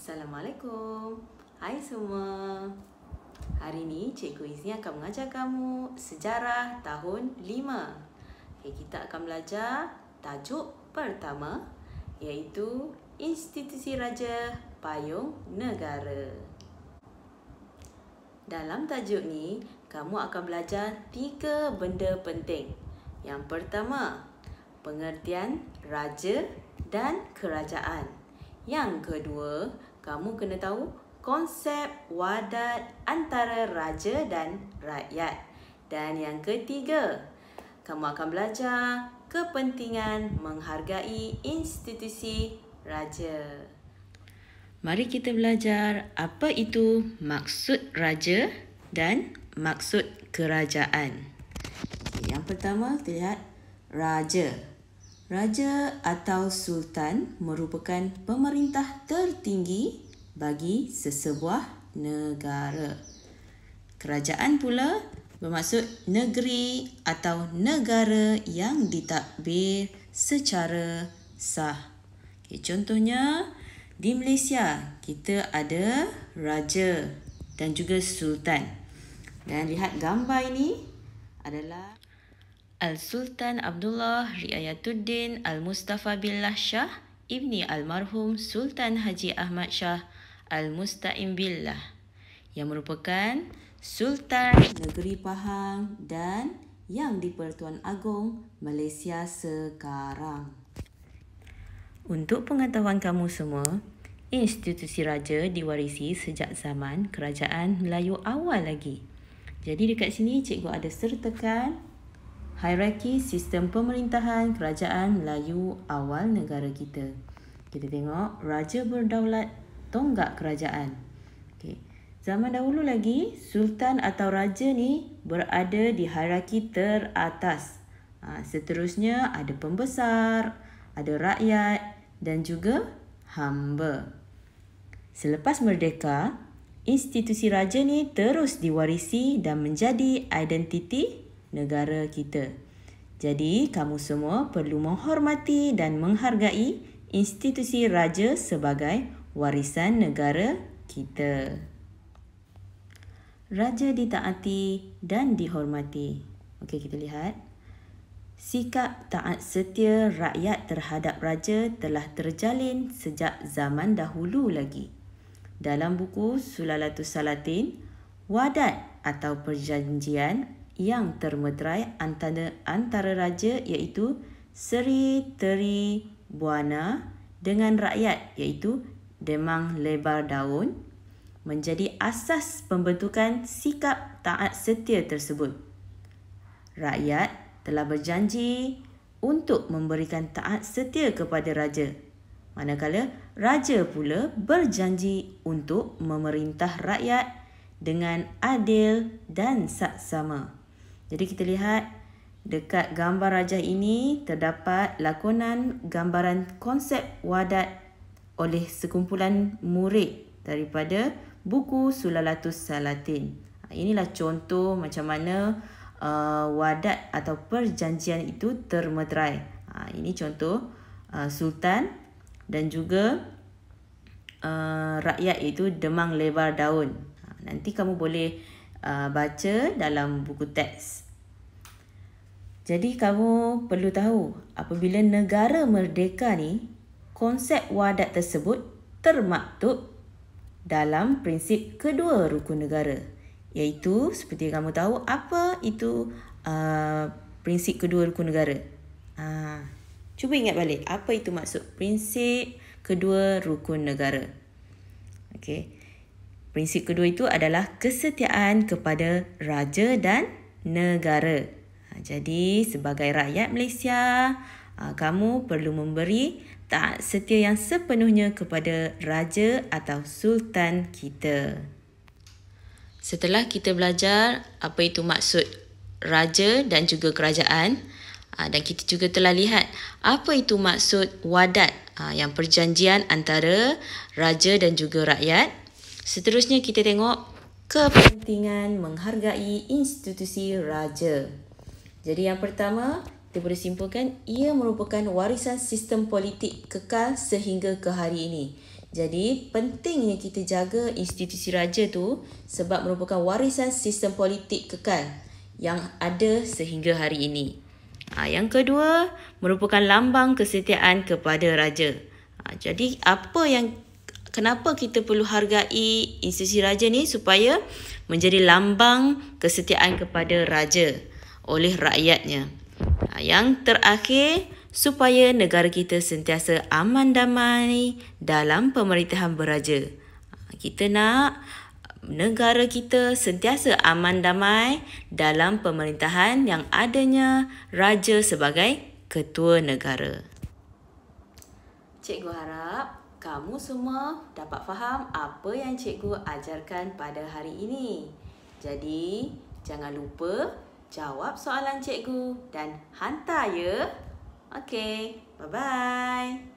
Assalamualaikum. Hai semua. Hari ini Cikgu Izni akan mengajar kamu sejarah tahun 5. Kita akan belajar tajuk pertama iaitu Institusi Raja Payung Negara. Dalam tajuk ni, kamu akan belajar 3 benda penting. Yang pertama, pengertian raja dan kerajaan. Yang kedua, kamu kena tahu konsep wadat antara raja dan rakyat. Dan yang ketiga, kamu akan belajar kepentingan menghargai institusi raja. Mari kita belajar apa itu maksud raja dan maksud kerajaan. Yang pertama, kita lihat raja. Raja atau sultan merupakan pemerintah tertinggi bagi sesebuah negara. Kerajaan pula bermaksud negeri atau negara yang ditadbir secara sah. Contohnya, di Malaysia kita ada raja dan juga sultan. Dan lihat gambar ini adalah Al-Sultan Abdullah Riayatuddin Al-Mustafa Billah Shah Ibni Almarhum Sultan Haji Ahmad Shah Al-Musta'im Billah yang merupakan Sultan Negeri Pahang dan yang di-Pertuan Agong Malaysia sekarang. Untuk pengetahuan kamu semua, institusi raja diwarisi sejak zaman kerajaan Melayu awal lagi. Jadi dekat sini cikgu ada sertakan hierarki sistem pemerintahan kerajaan Melayu awal negara kita. Kita tengok raja berdaulat tonggak kerajaan. Zaman dahulu lagi, sultan atau raja ni berada di hierarki teratas. Seterusnya ada pembesar, ada rakyat dan juga hamba. Selepas merdeka, institusi raja ni terus diwarisi dan menjadi identiti negara kita. Jadi, kamu semua perlu menghormati dan menghargai institusi raja sebagai warisan negara kita. Raja ditaati dan dihormati. Okey, kita lihat. Sikap taat setia rakyat terhadap raja telah terjalin sejak zaman dahulu lagi. Dalam buku Sulalatus Salatin, wadat atau perjanjian yang termeterai antara raja iaitu Seri Teri Buana dengan rakyat iaitu Demang Lebar Daun menjadi asas pembentukan sikap taat setia tersebut. Rakyat telah berjanji untuk memberikan taat setia kepada raja, manakala raja pula berjanji untuk memerintah rakyat dengan adil dan saksama. Jadi kita lihat dekat gambar raja ini terdapat lakonan gambaran konsep wadat oleh sekumpulan murid daripada buku Sulalatus Salatin. Inilah contoh macam mana wadat atau perjanjian itu termeterai. Ini contoh sultan dan juga rakyat itu Demang Lebar Daun. Nanti kamu boleh baca dalam buku teks. Jadi kamu perlu tahu apabila negara merdeka ni, konsep wadat tersebut termaktub dalam prinsip kedua rukun negara. Iaitu seperti kamu tahu apa itu prinsip kedua rukun negara. Cuba ingat balik apa itu maksud prinsip kedua rukun negara. Okey. Prinsip kedua itu adalah kesetiaan kepada raja dan negara. Jadi sebagai rakyat Malaysia, kamu perlu memberi taat setia yang sepenuhnya kepada raja atau sultan kita. Setelah kita belajar apa itu maksud raja dan juga kerajaan, dan kita juga telah lihat apa itu maksud wadat, yang perjanjian antara raja dan juga rakyat. Seterusnya kita tengok kepentingan menghargai institusi raja. Jadi yang pertama, kita boleh simpulkan ia merupakan warisan sistem politik kekal sehingga ke hari ini. Jadi, pentingnya kita jaga institusi raja tu sebab merupakan warisan sistem politik kekal yang ada sehingga hari ini. Yang kedua, merupakan lambang kesetiaan kepada raja. Jadi, kenapa kita perlu hargai institusi raja ni? Supaya menjadi lambang kesetiaan kepada raja oleh rakyatnya. Yang terakhir, supaya negara kita sentiasa aman damai dalam pemerintahan beraja. Kita nak negara kita sentiasa aman damai dalam pemerintahan yang adanya raja sebagai ketua negara. Cikgu harap kamu semua dapat faham apa yang cikgu ajarkan pada hari ini. Jadi, jangan lupa jawab soalan cikgu dan hantar ya. Okay, bye-bye.